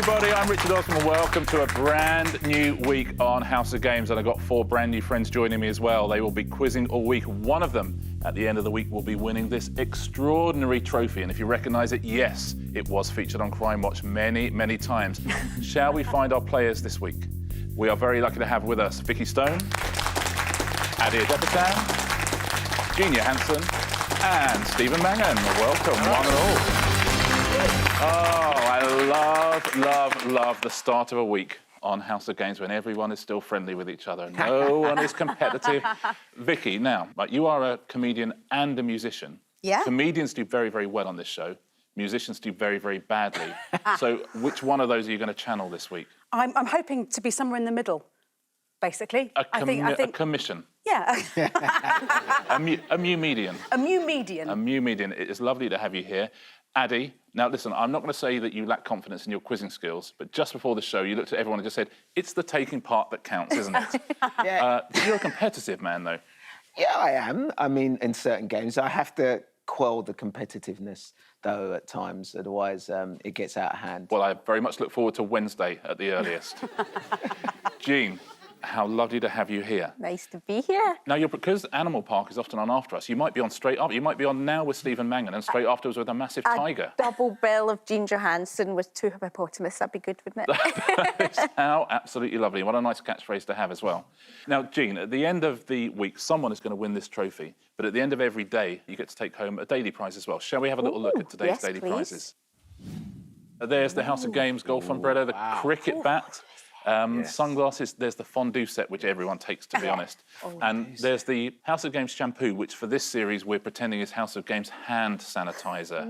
everybody, I'm Richard Osman. Welcome to a brand new week on House of Games, and I've got 4 brand new friends joining me as well. They will be quizzing all week. One of them, at the end of the week, will be winning this extraordinary trophy. And if you recognise it, yes, it was featured on Crime Watch many, many times. Shall we find our players this week? We are very lucky to have with us Vikki Stone, Ade Adepitan, Johansson, and Stephen Mangan. Welcome, one and all. Oh, I love the start of a week on House of Games when everyone is still friendly with each other. No one is competitive. Vikki, now, you are a comedian and a musician. Yeah. Comedians do very, very well on this show. Musicians do very, very badly. So which one of those are you going to channel this week? I'm hoping to be somewhere in the middle, basically. I think... A commission. Yeah. a mu median. A mu median. A mu median. It is lovely to have you here. Ade, now listen, I'm not going to say that you lack confidence in your quizzing skills, but just before the show, you looked at everyone and just said, it's the taking part that counts, isn't it? Yeah. You're a competitive man, though. Yeah, I am. I mean, in certain games, I have to quell the competitiveness, though, at times. Otherwise, it gets out of hand. Well, I very much look forward to Wednesday at the earliest. Jean, how lovely to have you here. Nice to be here. Now, because Animal Park is often on after us, you might be on straight up. You might be on now with Stephen Mangan and straight afterwards with a massive tiger. Double bill of Jean Johansson with 2 hippopotamus. That'd be good, wouldn't it? How absolutely lovely. What a nice catchphrase to have as well. Now, Jean, at the end of the week, someone is going to win this trophy. But at the end of every day, you get to take home a daily prize as well. Shall we have a little look at today's daily prizes? There's the House of Games golf umbrella, the cricket bat. Sunglasses, there's the fondue set, which everyone takes, to be honest. And there's the House of Games shampoo, which for this series we're pretending is House of Games hand sanitizer.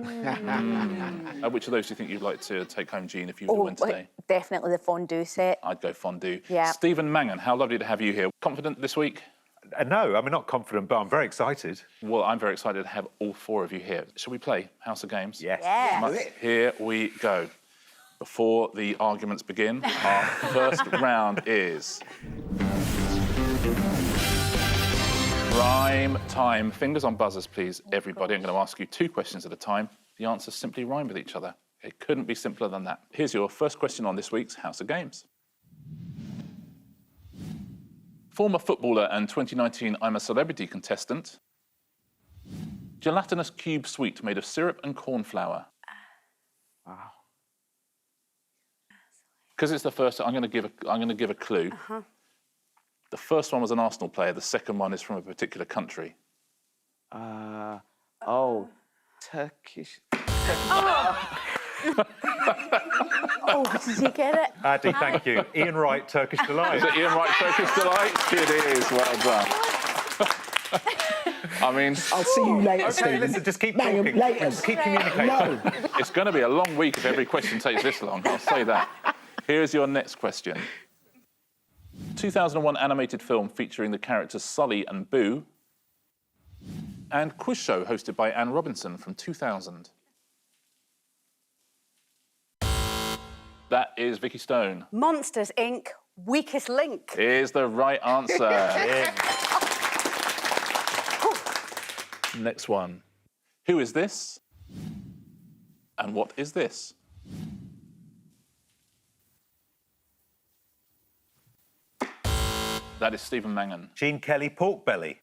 Which of those do you think you'd like to take home, Jean, if you were to win today? Definitely the fondue set. I'd go fondue. Yeah. Stephen Mangan, how lovely to have you here. Confident this week? No, I'm not confident, but I'm very excited. Well, I'm very excited to have all 4 of you here. Shall we play House of Games? Yes. Yeah. Here we go. Before the arguments begin, our first round is rhyme time. Fingers on buzzers, please, everybody. I'm going to ask you 2 questions at a time. The answers simply rhyme with each other. It couldn't be simpler than that. Here's your first question on this week's House of Games. Former footballer and 2019 I'm a Celebrity contestant. Gelatinous cube sweet made of syrup and corn flour. Wow. Because it's the first, I'm going to give a clue. The first one was an Arsenal player. The second one is from a particular country. Turkish. Oh, did you get it? Ade, thank you. Ian Wright, Turkish Delight. Is it Ian Wright, Turkish Delight? It is, well done. I mean... I'll see you later, OK, Stephen. listen, just keep Mangan, talking. later. Just keep communicating. No. It's going to be a long week if every question takes this long, I'll say that. Here's your next question. 2001 animated film featuring the characters Sully and Boo, and quiz show hosted by Anne Robinson from 2000. That is Vikki Stone. Monsters, Inc. Weakest Link. Is the right answer. Next one. Who is this? And what is this? That is Stephen Mangan. Gene Kelly, Pork Belly.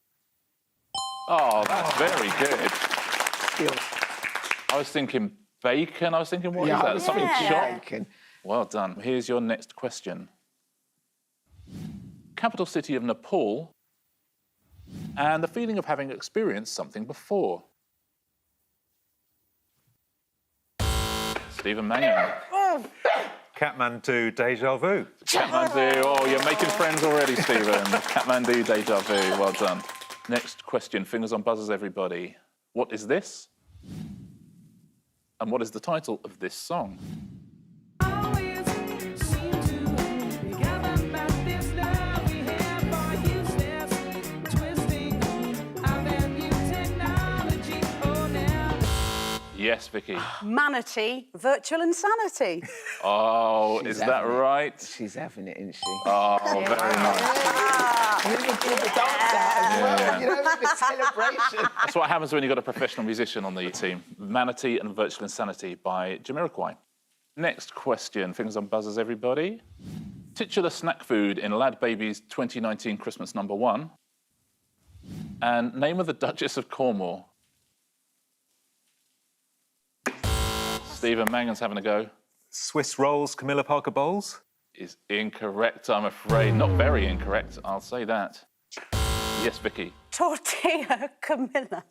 Oh, that's very good. I was thinking bacon. I was thinking, what is that? Something chopped. Bacon. Well done. Here's your next question. Capital city of Nepal, and the feeling of having experienced something before. Stephen Mangan. Kathmandu, Deja Vu. Kathmandu. Oh, you're making friends already, Stephen. Kathmandu, Deja Vu. Well done. Next question. Fingers on buzzers, everybody. What is this? And what is the title of this song? Yes, Vikki. Manatee, Virtual Insanity. Oh, is that right? She's having it, isn't she? Oh, very nice. You can do the dance out as well, you know, the celebration. That's what happens when you've got a professional musician on the team. Manatee and Virtual Insanity by Jamiroquai. Next question. Fingers on buzzers, everybody. Titular snack food in Lad Baby's 2019 Christmas #1. And name of the Duchess of Cornwall. Stephen, Mangan's having a go. Swiss rolls, Camilla Parker bowls. Is incorrect, I'm afraid. Not very incorrect, I'll say that. Yes, Vikki. Tortilla Camilla.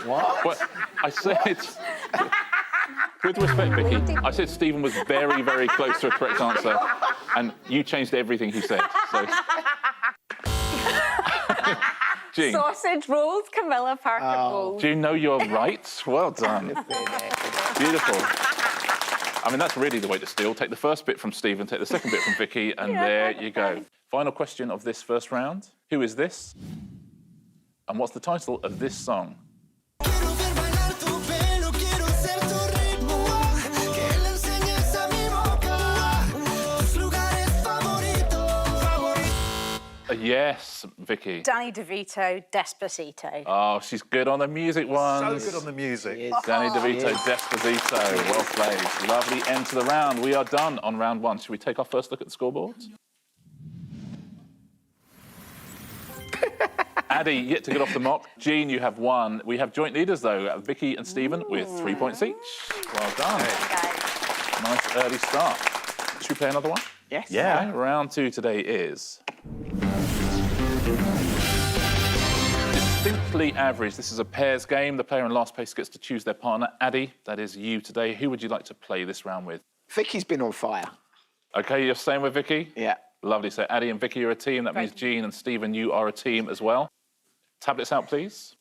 Well, I said... With respect, Vikki, I said Stephen was very, very close to a correct answer, and you changed everything he said. So... Jean, Sausage rolls, Camilla Parker bowls. do you know you're right? Well done. Beautiful. I mean, that's really the way to steal. Take the first bit from Stephen, take the second bit from Vikki, and there you go. Final question of this first round. Who is this? And what's the title of this song? Yes, Vikki. Danny DeVito, Despacito. Oh, she's good on the music ones. So good on the music. Danny DeVito, Despacito. Well played. Lovely end to the round. We are done on round 1. Should we take our first look at the scoreboard? Ade, yet to get off the mock. Jean, you have 1. We have joint leaders, though, Vikki and Stephen, with 3 points each. Well done. Nice early start. Should we play another one? Yes. Yeah. Okay, round 2 today is... Distinctly average. This is a pairs game. The player in last place gets to choose their partner. Ade, that is you today. Who would you like to play this round with? Vikki's been on fire. OK, you're staying with Vikki? Yeah. Lovely. So Ade and Vikki are a team. That means Jean and Stephen, you are a team as well. Tablets out, please.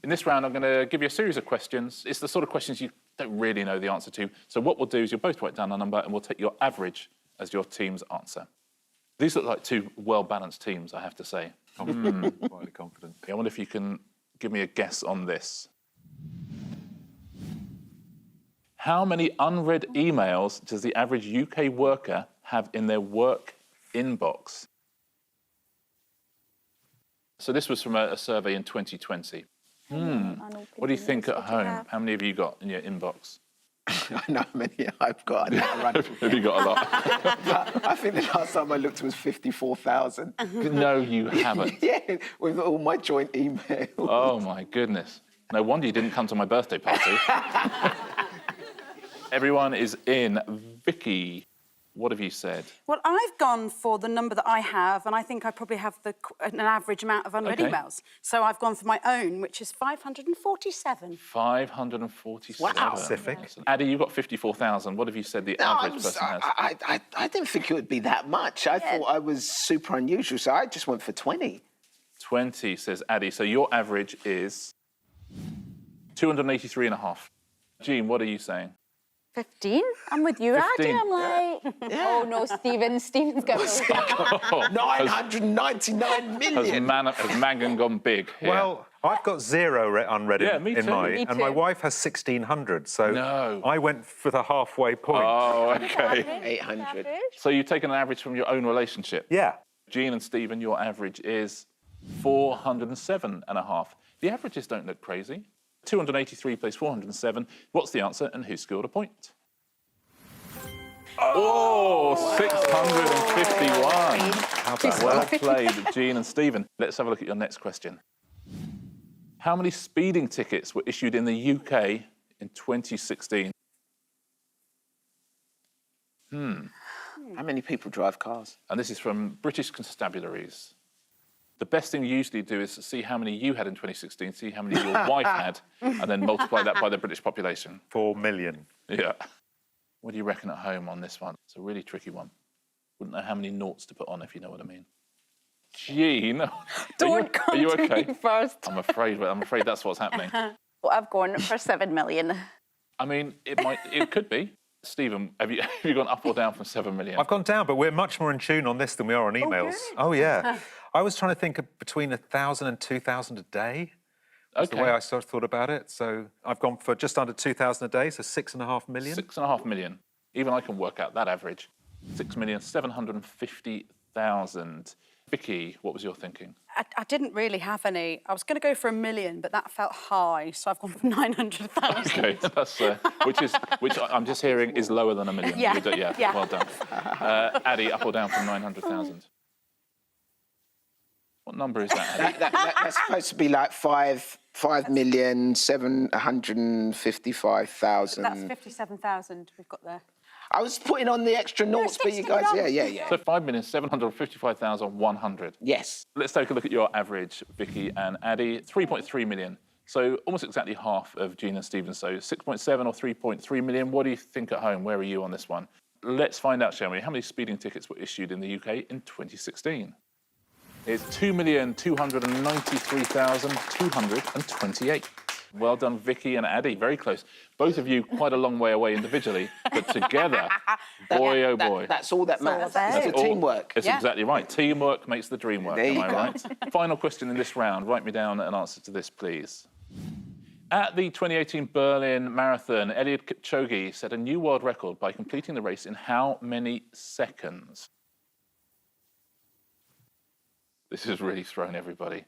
In this round, I'm going to give you a series of questions. It's the sort of questions you don't really know the answer to. So what we'll do is you'll both write down a number and we'll take your average as your team's answer. These look like 2 well-balanced teams, I have to say. Quietly confident. I wonder if you can give me a guess on this. How many unread emails does the average UK worker have in their work inbox? So this was from a survey in 2020. What do you think at home? How many have you got in your inbox? I know how many I've got. Have you got a lot? I think the last time I looked was 54,000. No, you haven't. Yeah, with all my joint emails. Oh, my goodness. No wonder you didn't come to my birthday party. Everyone is in. Vikki, what have you said? Well, I've gone for the number that I have, and I think I probably have an average amount of unread emails. So I've gone for my own, which is 547. 547. Wow. Specific. Ade, you've got 54,000. What have you said the average person has? I didn't think it would be that much. I thought I was super unusual, so I just went for 20. 20, says Ade. So your average is 283.5. Jean, what are you saying? 15? I'm with you, 15. Ade. I'm like, oh no, Stephen. Stephen's got me. 999 million. Has Mangan gone big here? Well, I've got 0 unread Yeah, me in too. mine, Me and my too. wife has 1,600, so No. I went for the halfway point. Oh, OK. 800. So you've taken an average from your own relationship. Yeah. Jean and Stephen, your average is 407.5. The averages don't look crazy. 283 plays 407. What's the answer and who scored a point? Oh, 651. How about Well that? played, Jean and Stephen. Let's have a look at your next question. How many speeding tickets were issued in the UK in 2016? How many people drive cars? And this is from British constabularies. The best thing you usually do is see how many you had in 2016, see how many your wife had, and then multiply that by the British population. 4 million. Yeah. What do you reckon at home on this one? It's a really tricky one. Wouldn't know how many noughts to put on, if you know what I mean. Jean, Don't come are you to okay? me first. I'm afraid that's what's happening. Well, I've gone for 7 million. I mean, it could be. Stephen, have you gone up or down from 7 million? I've gone down, but we're much more in tune on this than we are on emails. Oh, yeah. I was trying to think of between 1,000 and 2,000 a day. That's the way I sort of thought about it. So I've gone for just under 2,000 a day, so 6.5 million. 6.5 million. Even I can work out that average. 6,750,000. Vikki, what was your thinking? I didn't really have any. I was going to go for 1 million, but that felt high, so I've gone for 900,000. Okay, that's which I'm just hearing is lower than 1 million. Yeah. Yeah. Well done. Ade, up or down from 900,000? What number is that, Ade? That's supposed to be like 5,755,000. That's 57,000 we've got there. I was putting on the extra noughts, but you guys, yeah. So 5,755,100. Yes. Let's take a look at your average, Vikki and Ade. 3.3 million. So almost exactly half of Jean and Stephen. So 6.7 or 3.3 million. What do you think at home? Where are you on this one? Let's find out, shall we? How many speeding tickets were issued in the UK in 2016? It's 2,293,228. Well done, Vikki and Ade. Very close. Both of you quite a long way away individually, but together, boy, oh boy. That's all that matters. that's It's teamwork. It's exactly right. Teamwork makes the dream work, There am you I go. right? Final question in this round. Write me down an answer to this, please. At the 2018 Berlin Marathon, Eliud Kipchoge set a new world record by completing the race in how many seconds? This has really thrown everybody.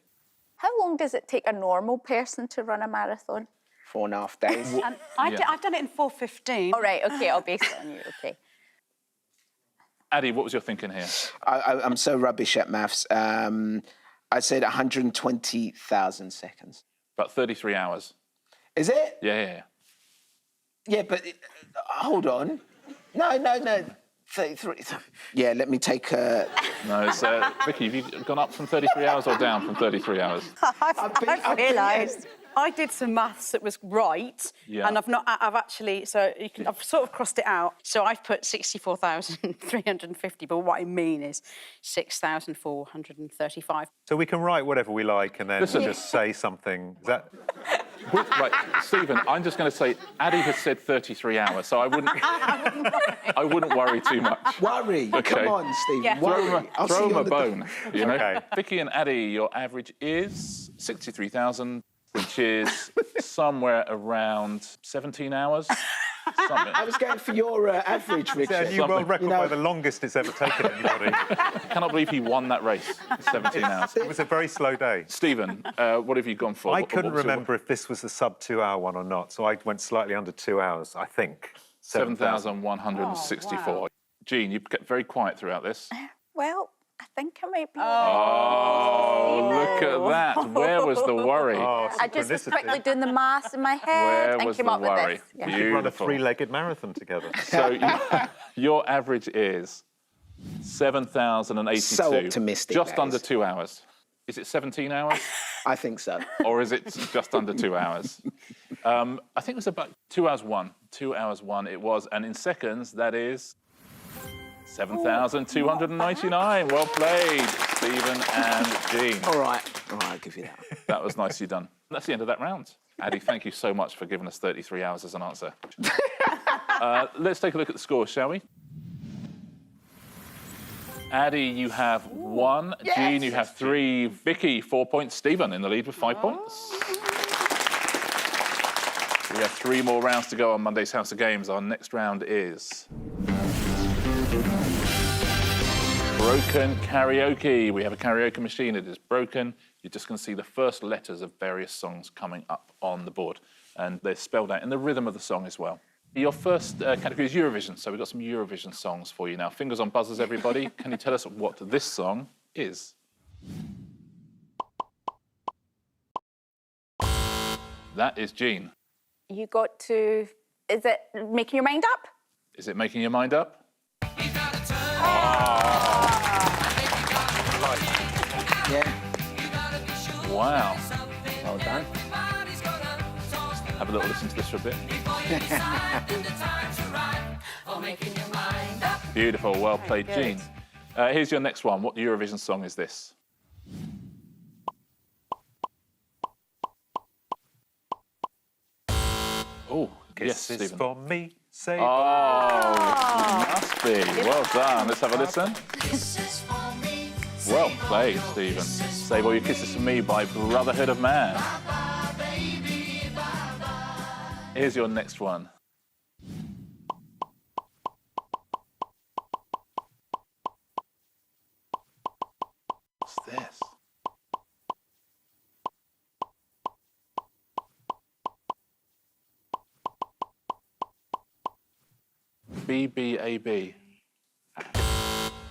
How long does it take a normal person to run a marathon? 4.5 days. I've done it in 4:15. All right, OK, I'll base it on you, OK. Ade, what was your thinking here? I'm so rubbish at maths. I said 120,000 seconds. About 33 hours. Is it? Yeah. Yeah, but hold on. No. 33. Yeah, let me take a... No, it's... Vikki, have you gone up from 33 hours or down from 33 hours? I've realised I did some maths that was right, and I've actually, so you can, I've sort of crossed it out. So I've put 64,350, but what I mean is 6,435. So we can write whatever we like and then just say something. Is that... Right, Stephen, I'm just going to say, Ade has said 33 hours, so I wouldn't worry too much. Worry. Okay. Come on, Stephen. Yeah. Worry. Throw him a bone, you know? Okay. Vikki and Ade, your average is 63,000, which is somewhere around 17 hours. Something. I was going for your average, Richard. Yeah, a new world record by the longest it's ever taken anybody. I cannot believe he won that race, 17 hours. It was a very slow day. Stephen, what have you gone for? I What couldn't was your- remember if this was a sub 2 hour one or not, so I went slightly under 2 hours, I think. 7,164. Oh, wow. Jean, you kept very quiet throughout this. Well, I think I might be... Oh, look at that. Where was the worry? Oh, I just was synchronicity. quickly doing the maths in my head Where and was came the up worry? with this. Yeah. We could run a Beautiful. three-legged marathon together. So your average is 7,082. So optimistic, Just that under is. 2 hours. Is it 17 hours? I think so. Or is it just under 2 hours? I think it was about 2 hours 1. 2 hours 1 it was. And in seconds, that is 7,299. Well played, Stephen and Jean. All right, I'll give you that. That was nicely done. That's the end of that round. Ade, thank you so much for giving us 33 hours as an answer. Let's take a look at the scores, shall we? Ade, you have 1. Yes. Jean, you have 3. Vikki, 4 points. Stephen in the lead with 5 points. We have 3 more rounds to go on Monday's House of Games. Our next round is Broken Karaoke. We have a karaoke machine. It is broken. You're just going to see the first letters of various songs coming up on the board. And they're spelled out in the rhythm of the song as well. Your first category is Eurovision, so we've got some Eurovision songs for you now. Fingers on buzzers, everybody. Can you tell us what this song is? That is Jean. You got to... Is it Making Your Mind Up? Is it Making Your Mind Up? Yeah. Wow. Well done. Have a little listen to this for a bit. Beautiful, well played, Jean. Here's your next one. What Eurovision song is this? Oh, yes, This is Stephen. for me, say... Oh, must be. Well done. Let's have a listen. Well played, Stephen. Save All Your Kisses For Me by Brotherhood of Man. Here's your next one. B-B-A-B.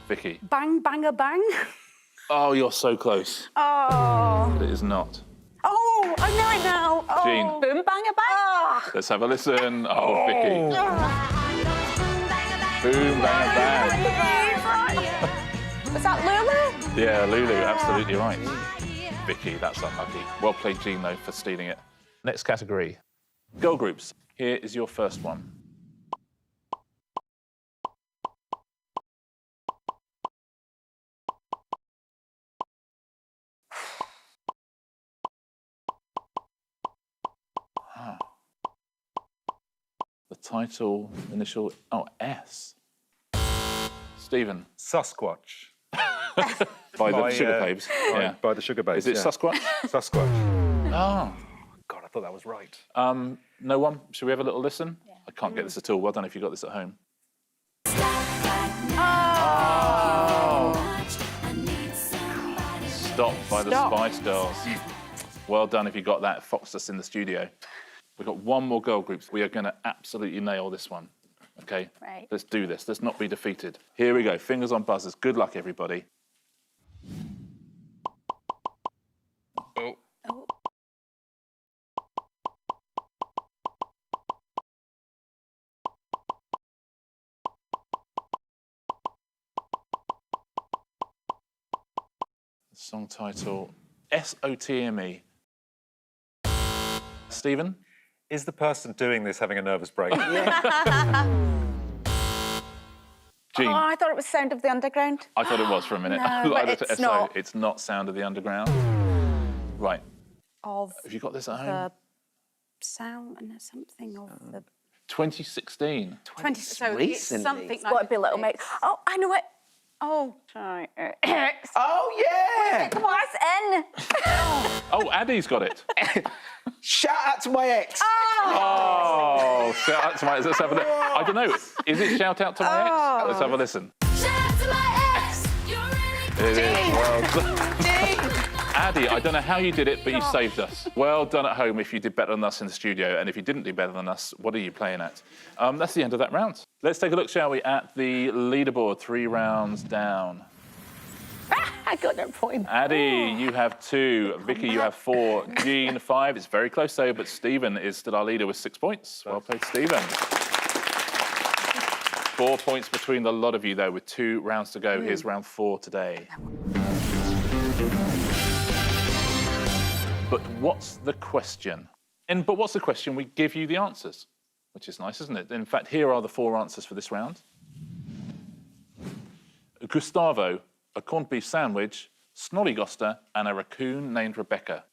Vikki. Bang, banger, bang. Oh, you're so close. Oh. But it is not. Oh, I know it now. Oh. Jean. Boom, banger, bang. Let's have a listen. Oh, Vikki. Boom, bang, bang. Was that Lulu? Yeah, Lulu, absolutely right. Vikki, that's unlucky. Well played, Jean, though, for stealing it. Next category. Girl groups. Here is your first one. The title, initial, S. Stephen. Sasquatch. By the Sugar Babes. Yeah. By the Sugar Babes. Is it Sasquatch? Sasquatch. Oh. God, I thought that was right. No one? Should we have a little listen? Yeah. I can't get this at all. Well done if you got this at home. Oh. Stop by the Spice Girls. Well done if you got that. Foxed us in the studio. We've got one more girl group. We are going to absolutely nail this one. Okay? Right. Let's do this. Let's not be defeated. Here we go. Fingers on buzzers. Good luck, everybody. Oh. Oh. Song title, S04E01. Stephen? Is the person doing this having a nervous break? Jean? Oh, I thought it was Sound of the Underground. I thought it was for a minute. No, but it's not. It's not Sound of the Underground. Right. Of Have you got this at home? the sound and something of the 2016. 20. So it's recently. something It's like. Got to be a little mate. Oh, I know it. Oh, sorry. Oh, yeah! Come on, it's N. Oh, Ade's got it. Shout out to my ex. Oh, shout out to my ex. Let's have a look. I don't know. Is it shout out to my ex? Let's have a listen. Shout out to my ex. You're really It is. Well done. Ade, I don't know how you did it, but you saved us. Well done at home if you did better than us in the studio, and if you didn't do better than us, what are you playing at? That's the end of that round. Let's take a look, shall we, at the leaderboard, 3 rounds down. I got no point. Ade, you have 2. Vikki, you have 4. Jean, 5. It's very close, though, but Stephen is still our leader with 6 points. Well played, Stephen. 4 points between the lot of you, though, with 2 rounds to go. Here's round 4 today. But what's the question? But what's the question? We give you the answers, which is nice, isn't it? In fact, here are the 4 answers for this round. Gustavo, a corned beef sandwich, snollygoster, and a raccoon named Rebecca.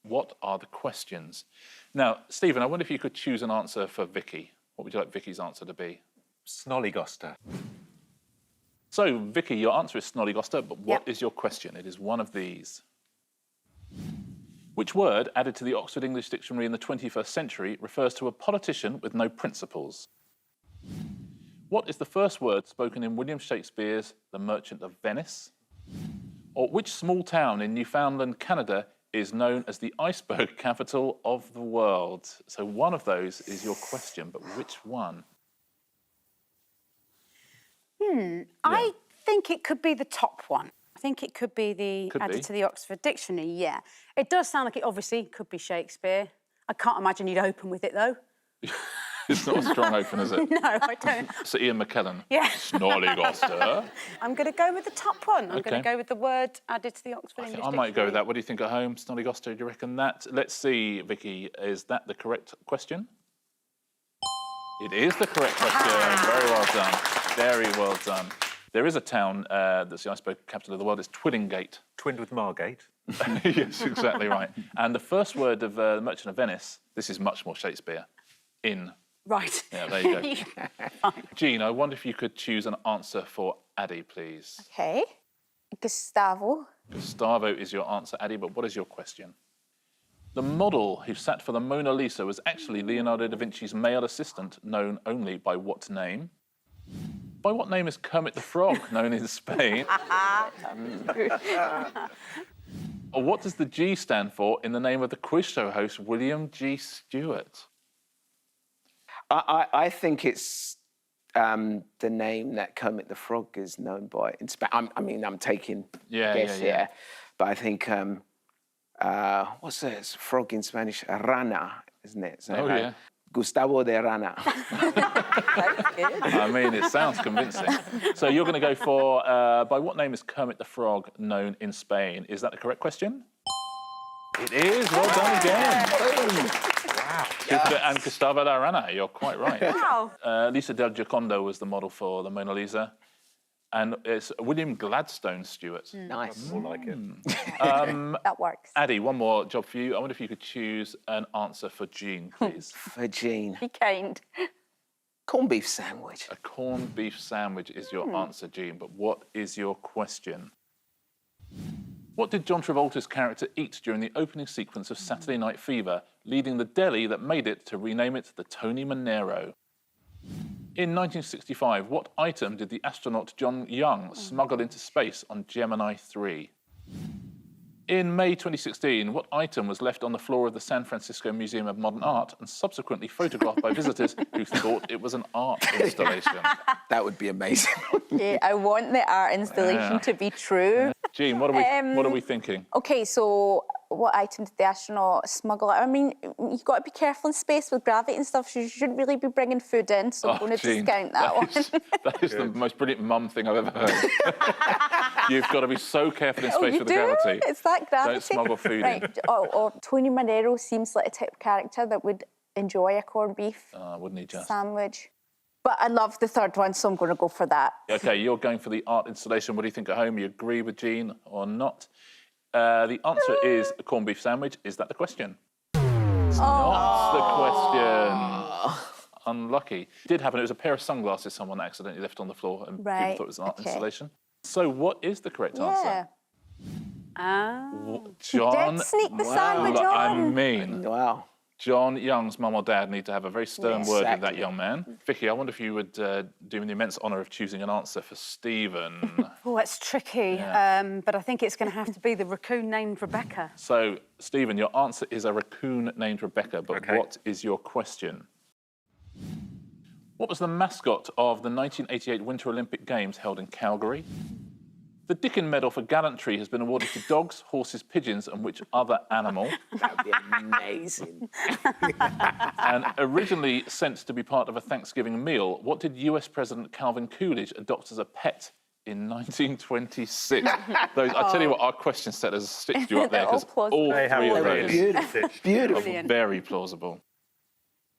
What are the questions? Now, Stephen, I wonder if you could choose an answer for Vikki. What would you like Vicky's answer to be? Snollygoster. So, Vikki, your answer is snollygoster, but what is your question? It is one of these. Which word, added to the Oxford English Dictionary in the 21st century, refers to a politician with no principles? What is the first word spoken in William Shakespeare's The Merchant of Venice? Or which small town in Newfoundland, Canada, is known as the iceberg capital of the world? So one of those is your question, but which one? I think it could be the top one. I think it could be the Could added be. to the Oxford Dictionary, yeah. It does sound like it obviously could be Shakespeare. I can't imagine you'd open with it, though. It's not a strong open, is it? No, I don't. So Ian McKellen. Yeah. Snollygoster. I'm going to go with the top one. I'm Okay. going to go with the word added to the Oxford I English think I might go with Dictionary. that. What do you think at home? Snollygoster, do you reckon that? Let's see, Vikki, is that the correct question? It is the correct question. Very well done. Very well done. There is a town that's the iceberg capital of the world. It's Twiddingate. Twinned with Margate. Yes, exactly right. And the first word of The Merchant of Venice, this is much more Shakespeare, in. Right. Yeah, there you go. Jean, I wonder if you could choose an answer for Ade, please. Okay. Gustavo. Gustavo is your answer, Ade, but what is your question? The model who sat for the Mona Lisa was actually Leonardo da Vinci's male assistant, known only by what name? By what name is Kermit the Frog known in Spain? Or what does the G stand for in the name of the quiz show host, William G. Stewart? I think it's the name that Kermit the Frog is known by in Spanish. I'm taking Yeah, a guess yeah, yeah. here, but I think what's a frog in Spanish? Rana, isn't it? So, Yeah. Gustavo de Rana. I mean, it sounds convincing. So you're going to go for, by what name is Kermit the Frog known in Spain? Is that the correct question? It is. Well done again. Wow. And Gustavo de Rana, you're quite right. Wow. Lisa del Giocondo was the model for the Mona Lisa. And it's William Gladstone Stewart. Nice. More like it. That works. Addy, one more job for you. I wonder if you could choose an answer for Jean, please. For Jean. Be kind. Corned beef sandwich. A corned beef sandwich is your answer, Jean, but what is your question? What did John Travolta's character eat during the opening sequence of Saturday Night Fever, leading the deli that made it to rename it the Tony Manero? In 1965, what item did the astronaut John Young smuggle into space on Gemini 3? In May 2016, what item was left on the floor of the San Francisco Museum of Modern Art and subsequently photographed by visitors who thought it was an art installation? That would be amazing. Okay, I want the art installation to be true. Jean, what are we thinking? Okay, so what item did the astronaut smuggle? I mean, you've got to be careful in space with gravity and stuff, so you shouldn't really be bringing food in, so I'm going to Jean, discount that one. That is the most brilliant mum thing I've ever heard. You've got to be so careful in space you with do? the gravity. It's that gravity. Don't smuggle food in. Right. Or Tony Manero seems like a type of character that would enjoy a corned beef Wouldn't he just? sandwich. But I love the third one, so I'm going to go for that. OK, you're going for the art installation. What do you think at home? You agree with Jean or not? The answer is a corned beef sandwich. Is that the question? It's not the question. Unlucky. It did happen. It was a pair of sunglasses someone accidentally left on the floor and people Right, thought it was an art okay. installation. So what is the correct answer? John... Did sneak the sandwich on. I mean, Wow. John Young's mum or dad need to have a very stern Yes, word with that exactly. young man. Vicky, I wonder if you would do me the immense honour of choosing an answer for Stephen. Oh, it's tricky, but I think it's going to have to be the raccoon named Rebecca. So, Stephen, your answer is a raccoon named Rebecca, but Okay. what is your question? What was the mascot of the 1988 Winter Olympic Games held in Calgary? The Dickin Medal for Gallantry has been awarded to dogs, horses, pigeons, and which other animal? That would be amazing. And originally sent to be part of a Thanksgiving meal, what did US President Calvin Coolidge adopt as a pet in 1926? Those, I tell you what, our question setters stitched you up there They're all because plausible. all They have three of all those Beautiful. Beautiful. are very plausible.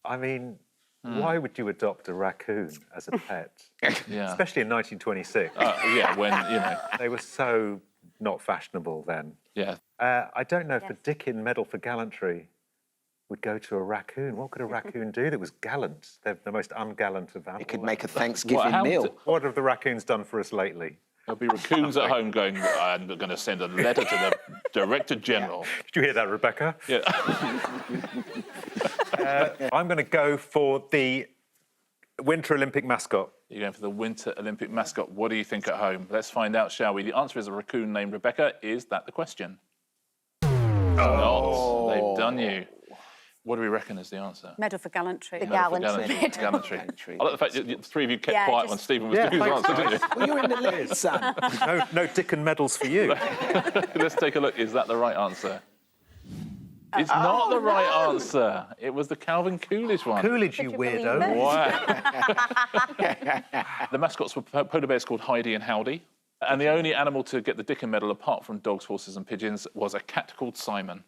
I mean, why would you adopt a raccoon as a pet? Yeah. Especially in 1926. Yeah, when, you know, They were so not fashionable then. yeah. I don't know if the Dickin Medal for Gallantry would go to a raccoon. What could a raccoon do that was gallant? They're the most ungallant of animals. It could make a Thanksgiving how meal. d- What have the raccoons done for us lately? There'll be raccoons at home going, I'm going to send a letter to the Director General. Did you hear that, Rebecca? Yeah. I'm going to go for the Winter Olympic mascot. You're going for the Winter Olympic mascot. What do you think at home? Let's find out, shall we? The answer is a raccoon named Rebecca. Is that the question? Not. They've done you. What do we reckon is the answer? Medal for Gallantry. The For gallantry. Gallantry. I like the fact that the three of you kept Yeah, quiet just- when Stephen was Yeah, doing his thanks, answer, didn't you? Well, you're in the lead, son. No Dickin medals for you. Let's take a look. Is that the right answer? It's not the right answer. It was the Calvin Coolidge one. Coolidge, you Could you believe weirdo. it? Wow. The mascots were polar bears called Heidi and Howdy. And the only animal to get the Dickin medal, apart from dogs, horses and pigeons, was a cat called Simon.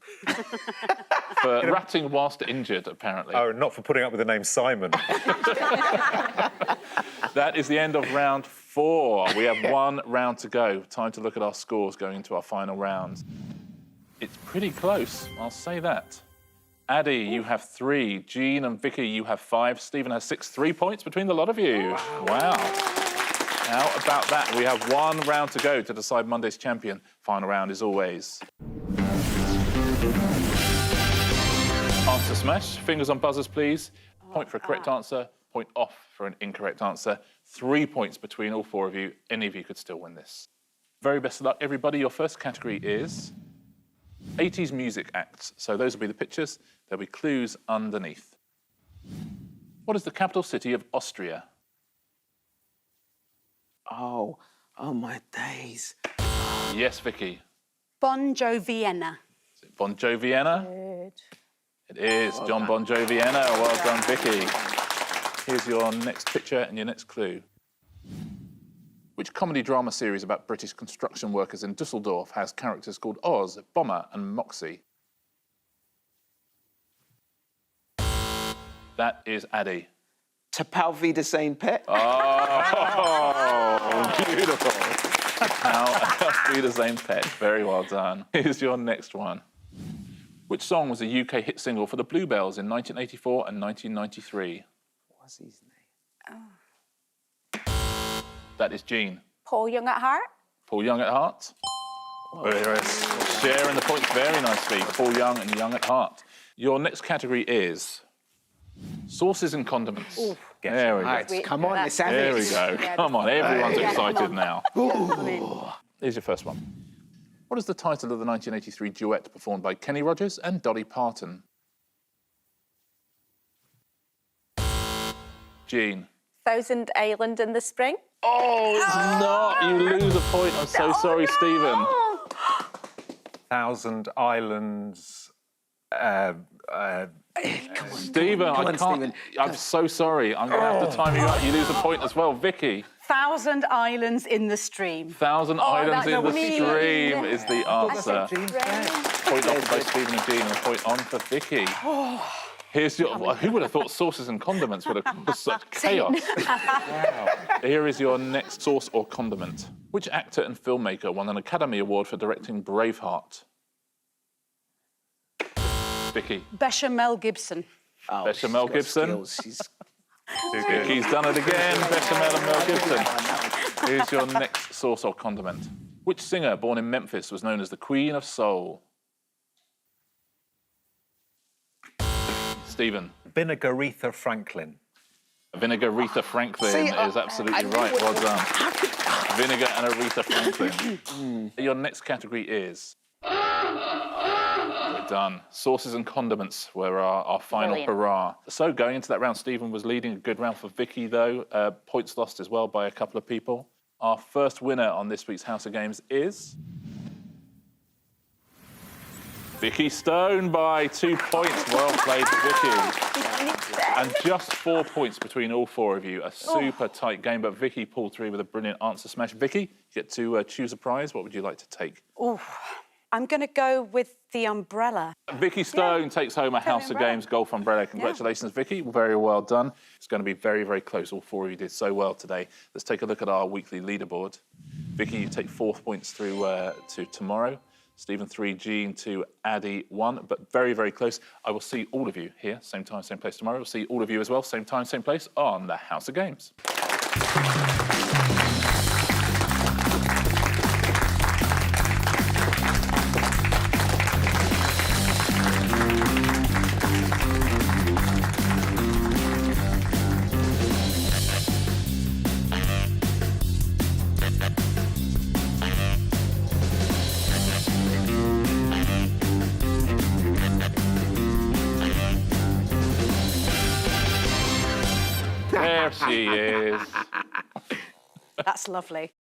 For ratting whilst injured, apparently. Oh, not for putting up with the name Simon. That is the end of round 4. We have one round to go. Time to look at our scores going into our final round. It's pretty close, I'll say that. Ade, you have 3. Jean and Vicky, you have 5. Stephen has 6. 3 points between the lot of you. Wow. How about that? We have one round to go to decide Monday's champion. Final round is always... Answer smash. Fingers on buzzers, please. Point for a correct answer. Point off for an incorrect answer. 3 points between all 4 of you. Any of you could still win this. Very best of luck, everybody. Your first category is 80s music acts. So those will be the pictures. There'll be clues underneath. What is the capital city of Austria? Oh, my days. Yes, Vicky. Bon Jovienna. Is it Bon Jovienna? Good. It is John Bon Jovienna. Well done, Vicky. Here's your next picture and your next clue. Which comedy drama series about British construction workers in Dusseldorf has characters called Oz, Bomber and Moxie? That is Ade. To Pal Be the Same Pet? Oh, beautiful. I'll be the same pet. Very well done. Here's your next one. Which song was a UK hit single for the Bluebells in 1984 and 1993? What's his name? That is Jean. Paul Young at heart. Paul Young at heart. Sharing the points very nicely. Paul Young and Young at heart. Your next category is sauces and condiments. There we go. Right, come on, let's have There it. we go. Come on, everyone's excited now. Here's your first one. What is the title of the 1983 duet performed by Kenny Rogers and Dolly Parton? Jean. Thousand Island in the Spring. Oh, it's not. You lose a point. I'm so sorry, Stephen. Thousand Islands. Stephen, I can't. Stephen. I'm so sorry. I'm going to have to time you out. You lose a point as well. Vicky. Thousand Islands in the Stream. Thousand Islands in the me. Stream is the answer. Point on for both Stephen and Jean, and a point on for Vicky. Here's your. Who would have thought sauces and condiments would have caused such chaos? Wow. Here is your next sauce or condiment. Which actor and filmmaker won an Academy Award for directing Braveheart? Vicky. Bechamel Gibson. Oh, Bechamel she's got Gibson. skills. She's... Vicky's done it again. Bechamel and Mel Gibson. Here's your next sauce or condiment. Which singer born in Memphis was known as the Queen of Soul? Stephen. Vinegar Aretha Franklin. Vinegar Aretha Franklin is absolutely right. Well done. Vinegar and Aretha Franklin. Your next category is... We're done. Sauces and condiments were our final hurrah. So going into that round, Stephen was leading a good round for Vicky, though. Points lost as well by a couple of people. Our first winner on this week's House of Games is... Vikki Stone by 2 points. Well played, Vicky. And just 4 points between all four of you. A super tight game, but Vicky pulled through with a brilliant answer smash. Vicky, you get to choose a prize. What would you like to take? I'm going to go with the umbrella. Vikki Stone takes home a House of Games golf umbrella. Congratulations, Vicky. Very well done. It's going to be very, very close. All four of you did so well today. Let's take a look at our weekly leaderboard. Vicky, you take 4 points through to tomorrow. Stephen 3, Jean 2, Ade 1, but very, very close. I will see all of you here, same time, same place tomorrow. We'll see all of you as well, same time, same place, on the House of Games. There she is. That's lovely.